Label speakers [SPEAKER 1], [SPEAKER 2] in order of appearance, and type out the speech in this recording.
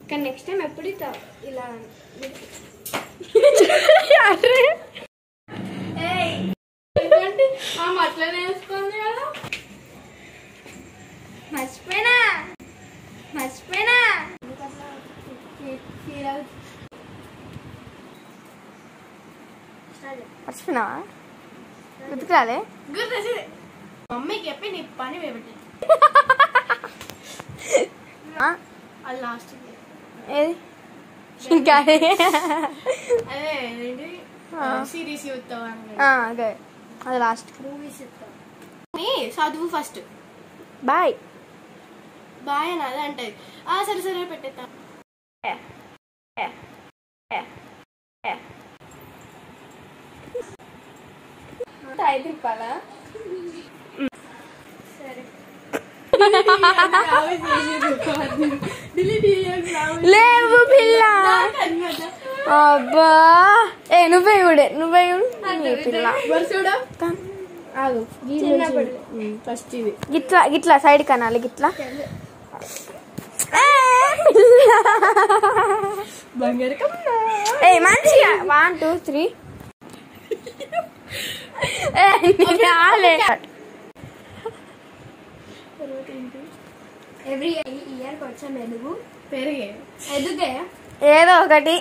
[SPEAKER 1] కానీ next time ఎప్పుడు ఇలా అట్లనే వేసుకోండి కదా. మర్చిపోయినా
[SPEAKER 2] మర్చిపోయినావా? గుర్తుకురాలే?
[SPEAKER 1] మమ్మీకి చెప్పి నీ పని వేపట్టి లాస్ట్
[SPEAKER 2] ఏది ఇంకా
[SPEAKER 1] అదే సిరీస్ చూస్తావా?
[SPEAKER 2] అదే అది లాస్ట్.
[SPEAKER 1] మూవీస్ చూస్తావు. చదువు ఫస్ట్.
[SPEAKER 2] బాయ్
[SPEAKER 1] బాయ్ అని అదే అంటే సరే సరే పెట్టేస్తా.
[SPEAKER 2] ఐదు రూపాయలా?
[SPEAKER 1] సరే
[SPEAKER 2] లేవు పిల్ల. అబ్బా నువ్వే పిల్ల.
[SPEAKER 1] ఫస్ట్ ఇది
[SPEAKER 2] గిట్లా గిట్లా సైడ్ కనాలి గిట్లా. మంచిగా 1 2 3
[SPEAKER 1] ఎవ్రీ ఇయర్ కొంచెం ఎదుగే
[SPEAKER 2] ఏదో ఒకటి